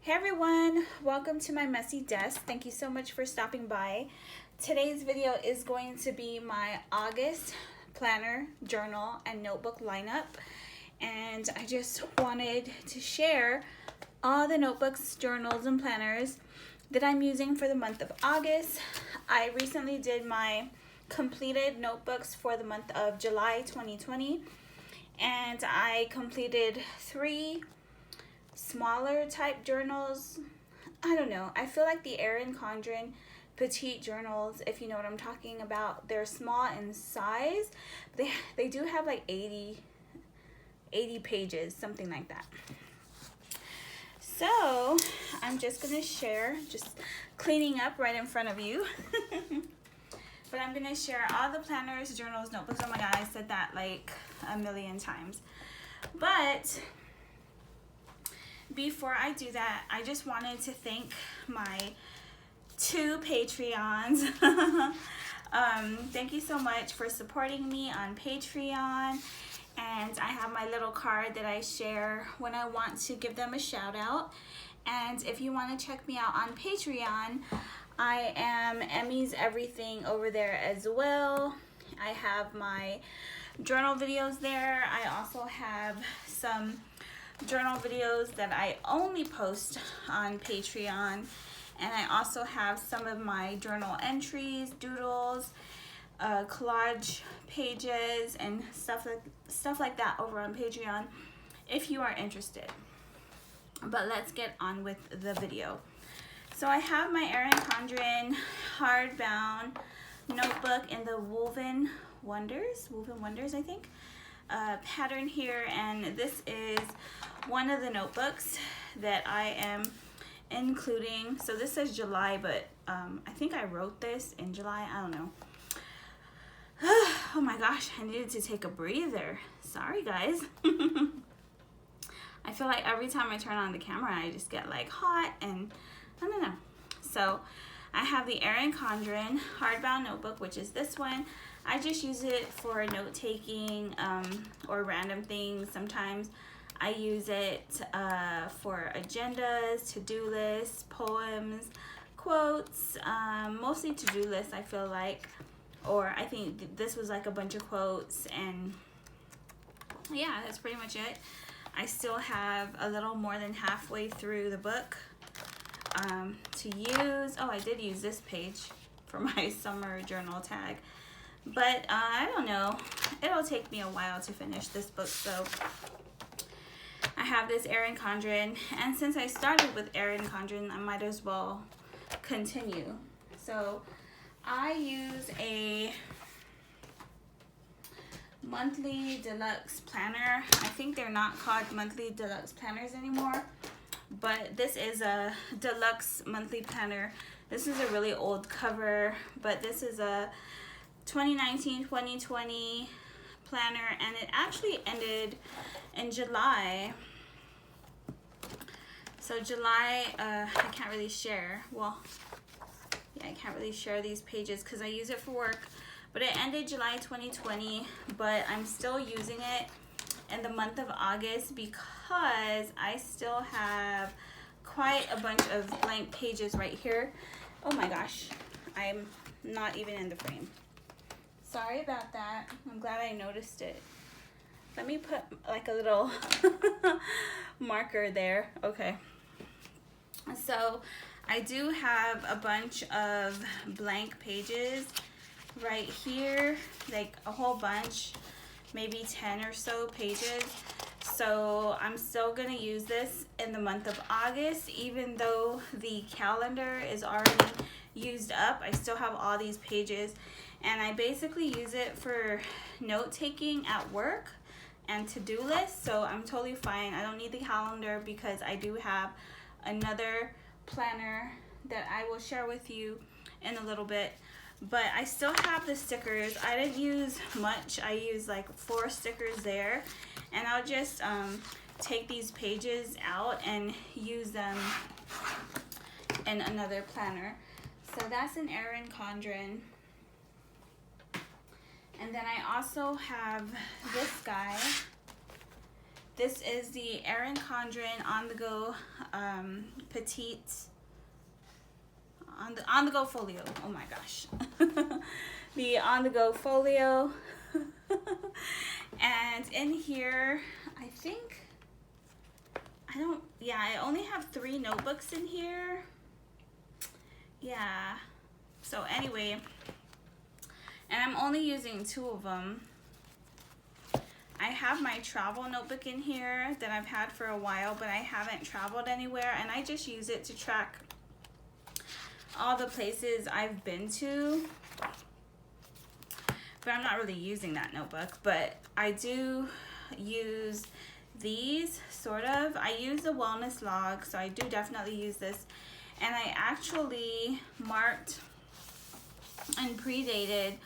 Hey everyone, welcome to my messy desk. Thank you so much for stopping by. Today's video is going to be my August planner, journal, and notebook lineup. And I just wanted to share all the notebooks, journals, and planners that I'm using for the month of August. I recently did my completed notebooks for the month of July 2020. And I completed 3 smaller type journals. I don't know, I feel like the Erin Condren petite journals, if you know what I'm talking about, they're small in size. They do have like 80 pages, something like that. So I'm just gonna share, just cleaning up right in front of you. But I'm gonna share all the planners, journals, notebooks. Oh my god, I said that like a million times. But before I do that, I just wanted to thank my 2 Patreons. Thank you so much for supporting me on Patreon. And I have my little card that I share when I want to give them a shout out. And if you want to check me out on Patreon, I am Emmy's Everything over there as well. I have my journal videos there. I also have some journal videos that I only post on Patreon, and I also have some of my journal entries, doodles, collage pages, and stuff like that over on Patreon if you are interested. But let's get on with the video. So I have my Erin Condren hardbound notebook in the Woven Wonders, I think, pattern here, and this is one of the notebooks that I am including. So this says July, but I think I wrote this in July. I don't know. Oh my gosh, I needed to take a breather. Sorry guys. I feel like every time I turn on the camera I just get like hot, and I don't know. So I have the Erin Condren hardbound notebook, which is this one. I just use it for note taking or random things. Sometimes I use it for agendas, to-do lists, poems, quotes, mostly to-do lists I feel like. Or I think this was like a bunch of quotes, and yeah, that's pretty much it. I still have a little more than halfway through the book to use. Oh, I did use this page for my summer journal tag. But I don't know, it'll take me a while to finish this book. So I have this Erin Condren, and since I started with Erin Condren, I might as well continue. So I use a monthly deluxe planner. I think they're not called monthly deluxe planners anymore, but this is a deluxe monthly planner. This is a really old cover, but this is a 2019-2020 planner, and it actually ended in July. So July, I can't really share. Well, yeah, I can't really share these pages because I use it for work. But it ended July 2020, but I'm still using it in the month of August because I still have quite a bunch of blank pages right here. Oh my gosh, I'm not even in the frame. Sorry about that. I'm glad I noticed it. Let me put like a little marker there. Okay. So I do have a bunch of blank pages right here, like a whole bunch, maybe 10 or so pages. So I'm still gonna use this in the month of August, even though the calendar is already used up. I still have all these pages, and I basically use it for note taking at work and to-do lists. So I'm totally fine. I don't need the calendar because I do have another planner that I will share with you in a little bit. But I still have the stickers. I didn't use much. I used like 4 stickers there, and I'll just take these pages out and use them in another planner. So that's an Erin Condren. And then I also have this guy. This is the Erin Condren on the go petite on the go folio. Oh my gosh. The on the go folio. And in here, I only have 3 notebooks in here. Yeah. So anyway, and I'm only using 2 of them. I have my travel notebook in here that I've had for a while, but I haven't traveled anywhere, and I just use it to track all the places I've been to. But I'm not really using that notebook, but I do use these, sort of. I use the wellness log, so I do definitely use this. And I actually marked and predated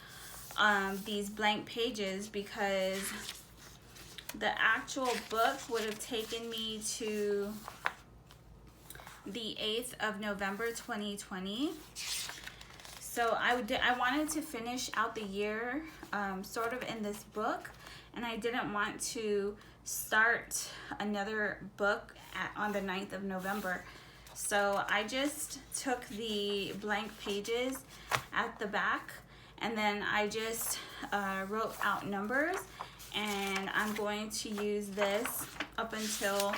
these blank pages because the actual book would have taken me to the 8th of November 2020. So I wanted to finish out the year sort of in this book, and I didn't want to start another book on the 9th of November. So I just took the blank pages at the back, and then I just wrote out numbers, and I'm going to use this up until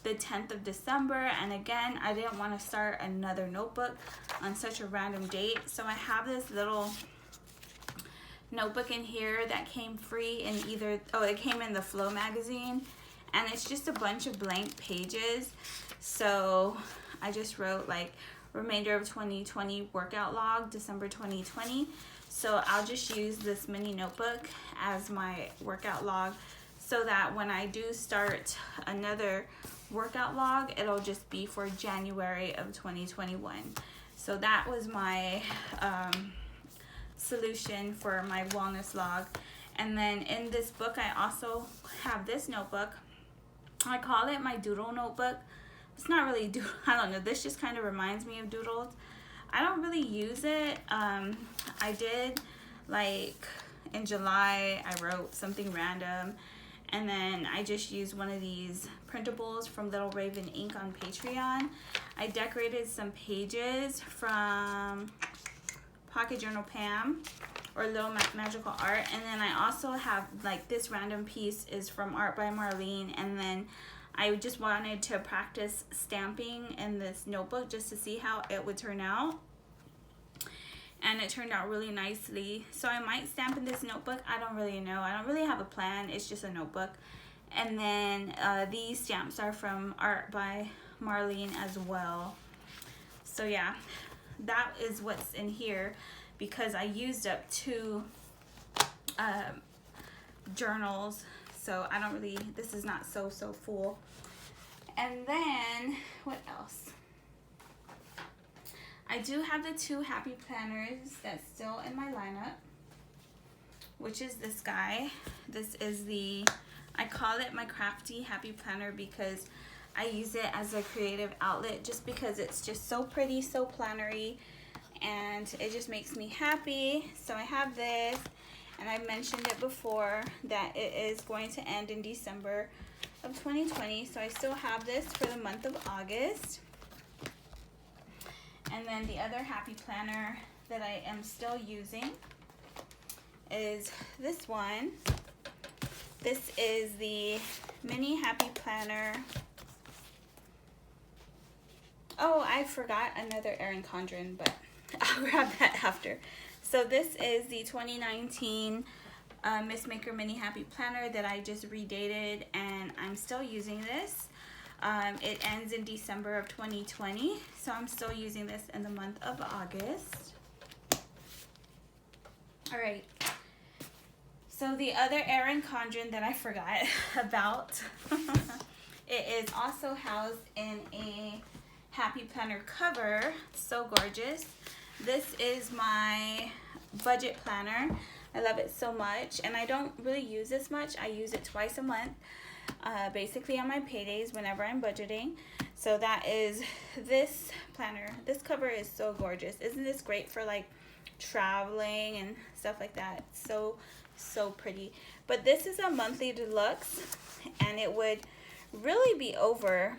the 10th of December. And again, I didn't want to start another notebook on such a random date. So I have this little notebook in here that came free in it came in the Flow magazine, and it's just a bunch of blank pages. So I just wrote like remainder of 2020 workout log, December 2020. So I'll just use this mini notebook as my workout log, so that when I do start another workout log, it'll just be for January of 2021. So that was my solution for my wellness log. And then in this book, I also have this notebook. I call it my Doodle Notebook. It's not really doodle, I don't know, this just kind of reminds me of doodles. I don't really use it. I did, like, in July, I wrote something random, and then I just used one of these printables from LittleRavenInk on Patreon. I decorated some pages from Pocket Journal Pam or LittleMagicalArt, and then I also have, like, this random piece is from Art by Marlene, and then I just wanted to practice stamping in this notebook just to see how it would turn out. And it turned out really nicely. So I might stamp in this notebook. I don't really know. I don't really have a plan. It's just a notebook. And then these stamps are from Art by Marlene as well. So yeah, that is what's in here because I used up 2 journals. So I don't really, this is not so full. And then, what else? I do have the 2 happy planners that's still in my lineup, which is this guy. This is I call it my Crafty happy planner because I use it as a creative outlet just because it's just so pretty, so plannery, and it just makes me happy. So I have this, and I mentioned it before that it is going to end in December of 2020. So I still have this for the month of August. And then the other happy planner that I am still using is this one. This is the mini happy planner. Oh, I forgot another Erin Condren, but I'll grab that after. So this is the 2019 Miss Maker Mini Happy Planner that I just redated, and I'm still using this. It ends in December of 2020, so I'm still using this in the month of August. All right. So the other Erin Condren that I forgot about, it is also housed in a Happy Planner cover. So gorgeous. This is my budget planner. I love it so much, and I don't really use this much. I use it twice a month, basically on my paydays whenever I'm budgeting. So that is this planner. This cover is so gorgeous. Isn't this great for like traveling and stuff like that? It's so pretty. But this is a monthly deluxe, and it would really be over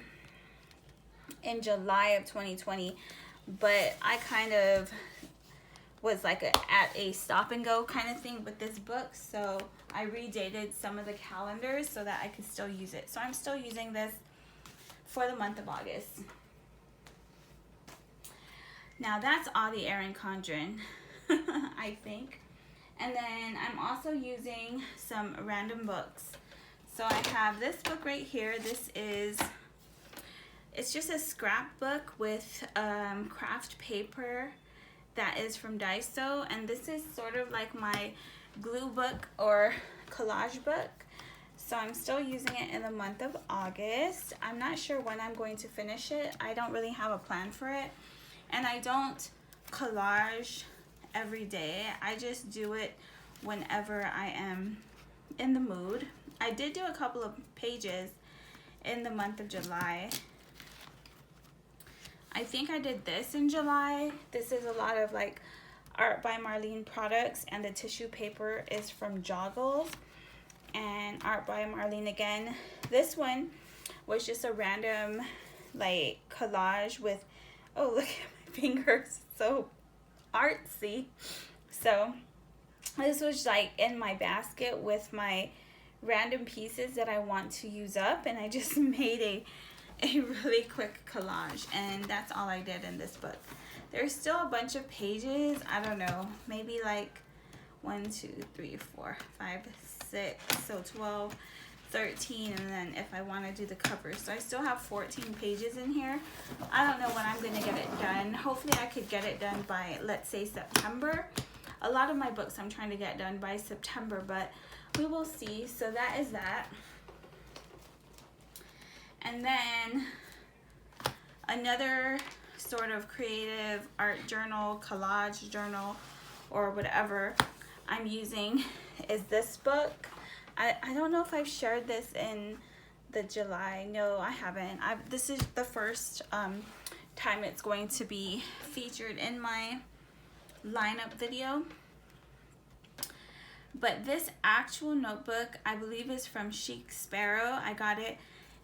in July of 2020, but I kind of was like at a stop and go kind of thing with this book, so I redated some of the calendars so that I could still use it. So I'm still using this for the month of August. Now that's all the Erin condren, I think. And then I'm also using some random books. So I have this book right here. It's just a scrapbook with craft paper that is from Daiso, and this is sort of like my glue book or collage book. So I'm still using it in the month of August. I'm not sure when I'm going to finish it. I don't really have a plan for it, and I don't collage every day. I just do it whenever I am in the mood. I did do a couple of pages in the month of July. I think I did this in July. This is a lot of like Art by Marlene products, and the tissue paper is from Joggles, and Art by Marlene again. This one was just a random like collage with, oh, look at my fingers, so artsy. So this was like in my basket with my random pieces that I want to use up, and I just made a really quick collage, and that's all I did in this book. There's still a bunch of pages. I don't know, maybe like 1, 2, 3, 4, 5, 6, so 12, 13, and then if I want to do the cover. So I still have 14 pages in here. I don't know when I'm going to get it done. Hopefully I could get it done by, let's say, September. A lot of my books I'm trying to get done by September, but we will see. So that is that. And then another sort of creative art journal, collage journal, or whatever I'm using is this book. I don't know if I've shared this in the July. No, I haven't. This is the first time it's going to be featured in my lineup video. But this actual notebook, I believe, is from Chic Sparrow. I got it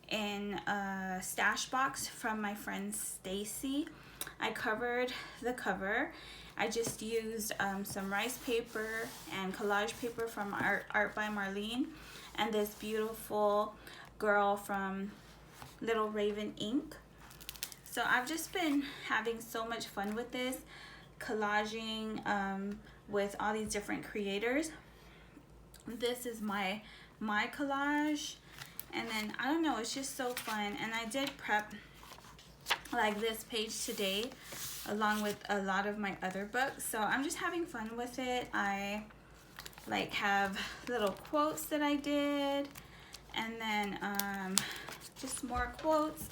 in a stash box from my friend Stacy. I covered the cover. I just used some rice paper and collage paper from Art by Marlene, and this beautiful girl from LittleRavenInk. So I've just been having so much fun with this, collaging with all these different creators. This is my collage. And then, I don't know, it's just so fun. And I did prep like this page today along with a lot of my other books. So I'm just having fun with it. I like have little quotes that I did. And then just more quotes.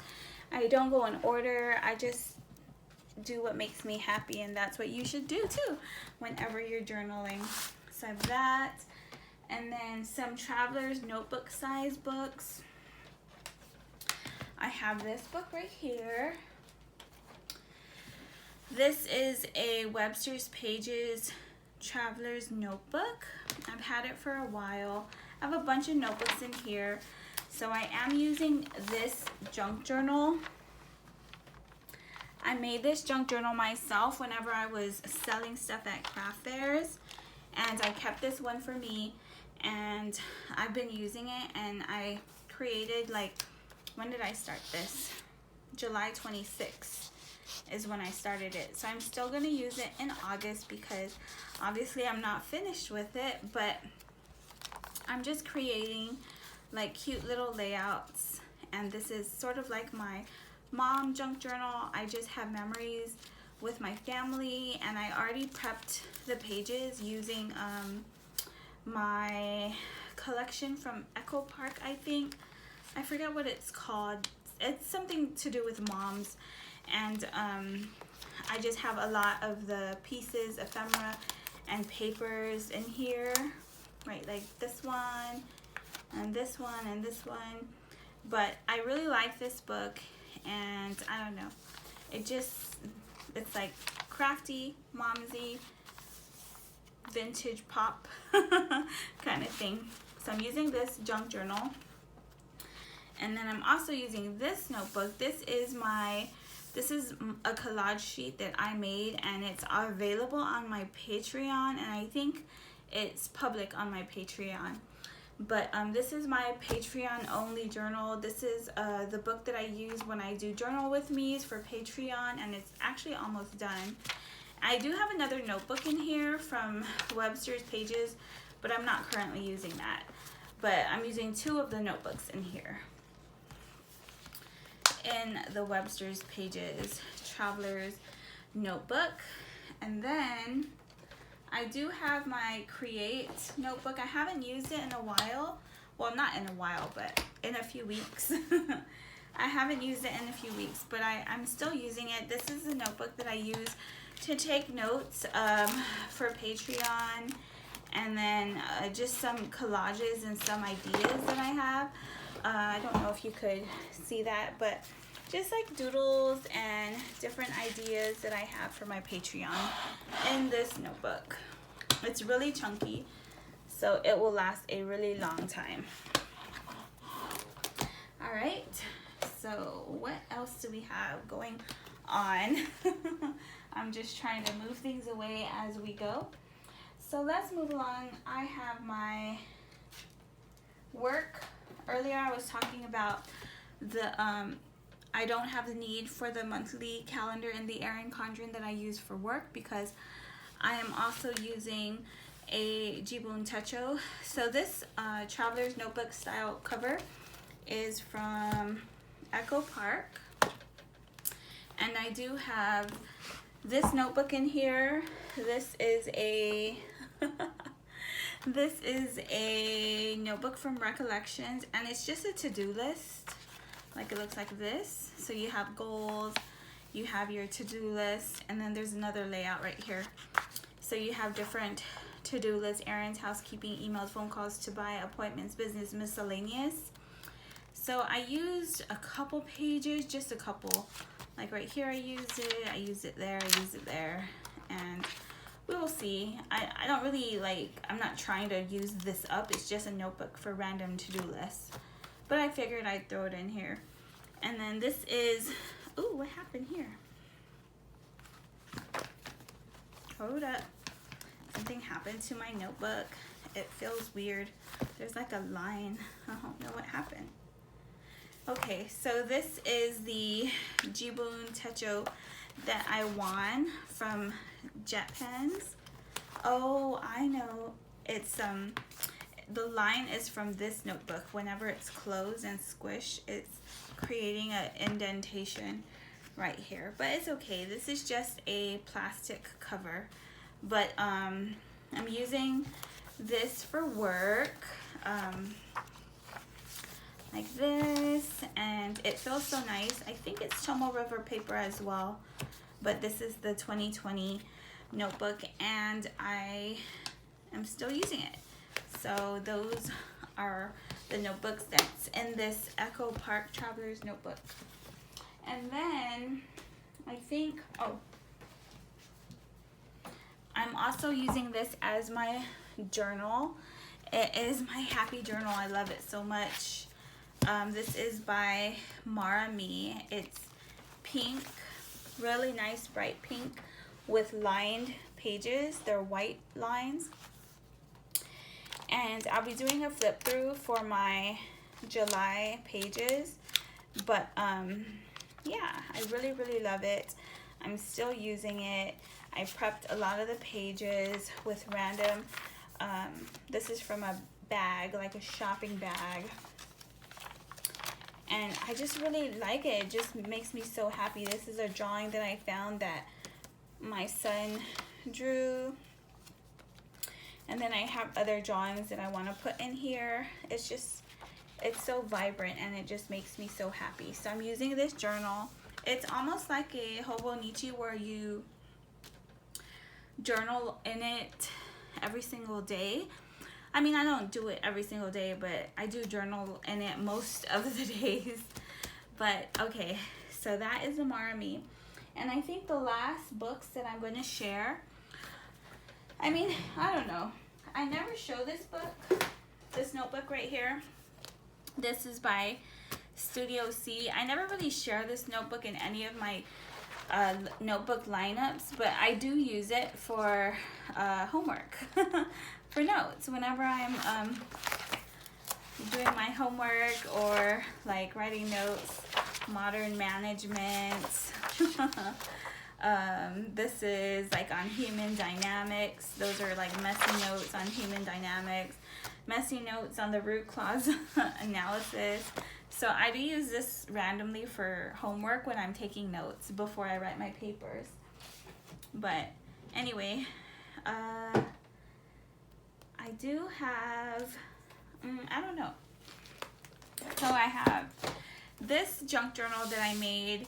I don't go in order. I just do what makes me happy. And that's what you should do too whenever you're journaling. So I have that. And then some Traveler's Notebook size books. I have this book right here. This is a Webster's Pages Traveler's Notebook. I've had it for a while. I have a bunch of notebooks in here. So I am using this junk journal. I made this junk journal myself whenever I was selling stuff at craft fairs. And I kept this one for me. And I've been using it, and I created, like, when did I start this? July 26th is when I started it. So I'm still going to use it in August because obviously I'm not finished with it, but I'm just creating like cute little layouts. And this is sort of like my mom junk journal. I just have memories with my family, and I already prepped the pages using my collection from Echo Park, I think. I forget what it's called. It's something to do with moms, and I just have a lot of the pieces, ephemera, and papers in here, right? Like this one, and this one, and this one. But I really like this book, and I don't know. It's like crafty, momsy, vintage pop kind of thing. So I'm using this junk journal. And then I'm also using this notebook. This is a collage sheet that I made, and it's available on my Patreon, and I think it's public on my Patreon. But this is my Patreon only journal. This is the book that I use when I do journal with me's for Patreon, and it's actually almost done. I do have another notebook in here from Webster's Pages, but I'm not currently using that. But I'm using 2 of the notebooks in here. In the Webster's Pages Traveler's Notebook. And then I do have my Create notebook. I haven't used it in a while. Well, not in a while, but in a few weeks. I haven't used it in a few weeks, but I'm still using it. This is a notebook that I use to take notes for Patreon, and then just some collages and some ideas that I have. I don't know if you could see that, but just like doodles and different ideas that I have for my Patreon in this notebook. It's really chunky, so it will last a really long time. All right, so what else do we have going on? I'm just trying to move things away as we go. So let's move along. I have my work. Earlier I was talking about the I don't have the need for the monthly calendar in the Erin condren that I use for work, because I am also using a Jibun Techo. So this Traveler's Notebook style cover is from Echo Park, and I do have this notebook in here. This is a this is a notebook from Recollections, and it's just a to-do list. Like, it looks like this. So you have goals, you have your to-do list, and then there's another layout right here. So you have different to-do lists: errands, housekeeping, emails, phone calls, to buy, appointments, business, miscellaneous. So I used a couple pages, just a couple. Like right here I used it there, I used it there, and we will see. I don't really I'm not trying to use this up. It's just a notebook for random to-do lists. But I figured I'd throw it in here. And then this is, ooh, what happened here? Hold up. Something happened to my notebook. It feels weird. There's like a line. I don't know what happened. Okay, so this is the Jibun Techo that I won from Jet Pens. Oh, I know. It's the line is from this notebook. Whenever it's closed and squished, it's creating an indentation right here. But it's okay. This is just a plastic cover. But I'm using this for work. Like this, and it feels so nice. I think it's Tomo River paper as well, but this is the 2020 notebook, and I am still using it. So those are the notebooks that's in this Echo Park Traveler's Notebook. And then I think, I'm also using this as my journal. It is my happy journal. I love it so much. This is by Mara Me. It's pink, really nice bright pink with lined pages. They're white lines. And I'll be doing a flip through for my July pages. But yeah, I really, really love it. I'm still using it. I prepped a lot of the pages with random, this is from a bag, like a shopping bag. And I just really like it. It just makes me so happy. This is a drawing that I found that my son drew. And then I have other drawings that I want to put in here. It's just, it's so vibrant, and it just makes me so happy. So I'm using this journal. It's almost like a Hobonichi where you journal in it every single day. I mean, I don't do it every single day, but I do journal in it most of the days. But okay, so that is Amara Me. And I think the last books that I'm going to share, I mean, I don't know. I never show this book, this notebook right here. This is by Studio C. I never really share this notebook in any of my notebook lineups, but I do use it for homework, for notes. Whenever I'm doing my homework or like writing notes, modern management. This is like on human dynamics. Those are like messy notes on human dynamics, messy notes on the root clause analysis. So I do use this randomly for homework when I'm taking notes before I write my papers. But anyway, I do have, I don't know. So I have this junk journal that I made.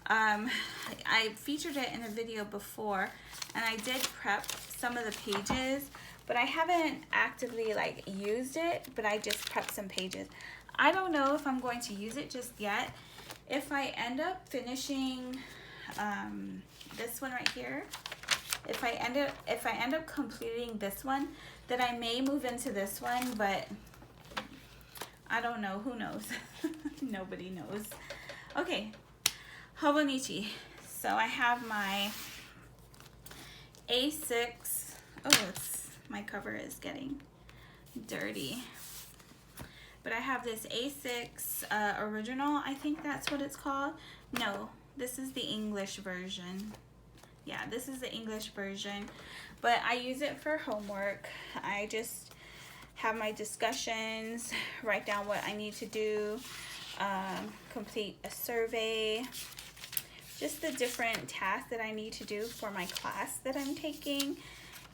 I featured it in a video before, and I did prep some of the pages, but I haven't actively like used it, but I just prepped some pages. I don't know if I'm going to use it just yet. If I end up finishing this one right here, if I end up completing this one, then I may move into this one, but I don't know. Who knows? Nobody knows. Okay, Hobonichi. So I have my A6. Oh, my cover is getting dirty. But I have this A6 original. I think that's what it's called. No, this is the English version. Yeah, this is the English version. But I use it for homework. I just have my discussions, write down what I need to do, complete a survey, just the different tasks that I need to do for my class that I'm taking.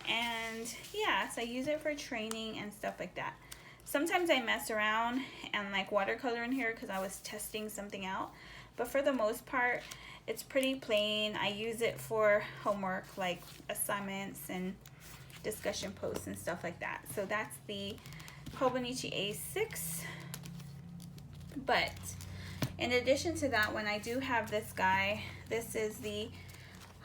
And yeah, so I use it for training and stuff like that. Sometimes I mess around and like watercolor in here because I was testing something out. But for the most part, it's pretty plain. I use it for homework, like assignments and discussion posts and stuff like that. So that's the Hobonichi A6. But in addition to that one, I do have this guy. This is the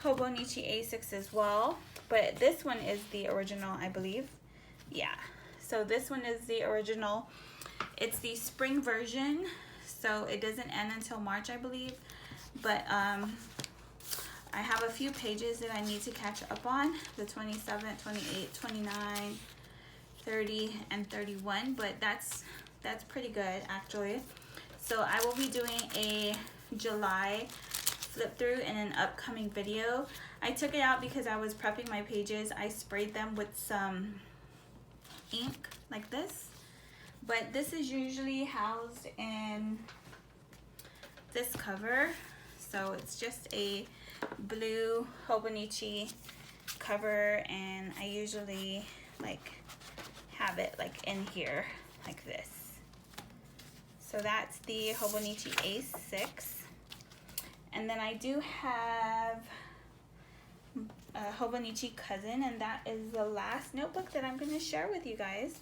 Hobonichi A6 as well, but this one is the original, I believe. Yeah, so this one is the original. It's the spring version, so it doesn't end until March, I believe. But I have a few pages that I need to catch up on, the 27, 28, 29, 30, and 31, but that's pretty good actually. So I will be doing a July flip through in an upcoming video. I took it out because I was prepping my pages. I sprayed them with some ink like this, but this is usually housed in this cover. So it's just a blue Hobonichi cover, and I usually like have it like in here like this. So that's the Hobonichi A6. And then I do have a Hobonichi Cousin, and that is the last notebook that I'm going to share with you guys.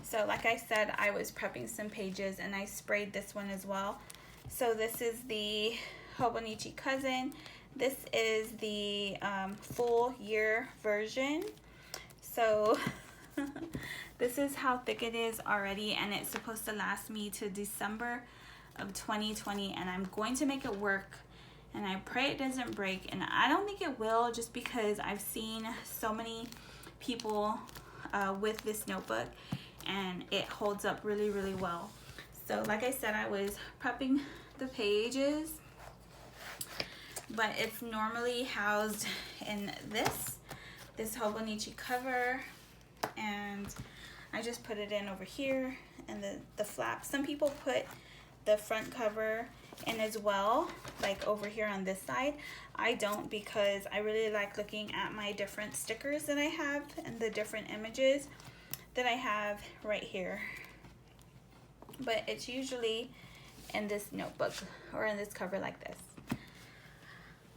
So like I said, I was prepping some pages and I sprayed this one as well. So this is the Hobonichi Cousin. This is the full year version. So this is how thick it is already, and it's supposed to last me to December of 2020, and I'm going to make it work, and I pray it doesn't break, and I don't think it will, just because I've seen so many people with this notebook, and it holds up really, really well. So like I said, I was prepping the pages, but it's normally housed in this Hobonichi cover, and I just put it in over here, and the flap. Some people put the front cover in as well, like over here on this side. I don't, because I really like looking at my different stickers that I have and the different images that I have right here. But it's usually in this notebook or in this cover like this.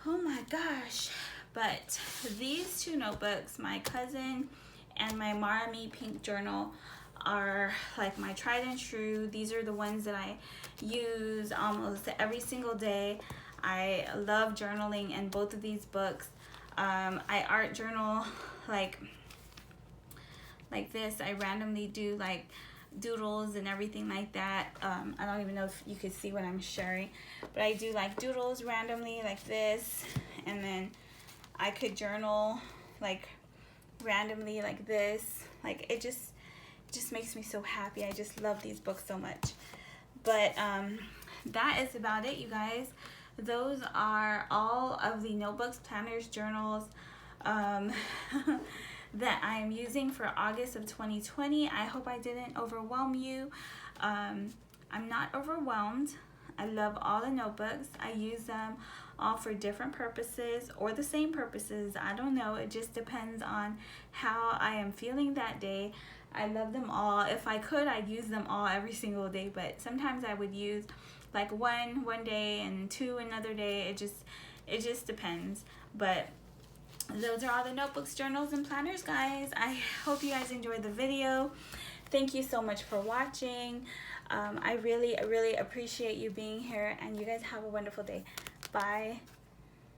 Oh my gosh. But these two notebooks, my cousin and my Marami Pink journal, are like my tried and true. These are the ones that I use almost every single day. I love journaling in both of these books. I art journal like this. I randomly do like doodles and everything like that. I don't even know if you could see what I'm sharing, but I do like doodles randomly like this, and then I could journal like randomly like this. Like it just makes me so happy. I just love these books so much. But that is about it, you guys. Those are all of the notebooks, planners, journals that I'm using for August of 2020. I hope I didn't overwhelm you. I'm not overwhelmed. I love all the notebooks. I use them all for different purposes or the same purposes. I don't know. It just depends on how I am feeling that day. I love them all. If I could, I'd use them all every single day, but sometimes I would use like one day and two another day. It just depends. But those are all the notebooks, journals, and planners, guys. I hope you guys enjoyed the video. Thank you so much for watching. I really appreciate you being here, and you guys have a wonderful day. Bye.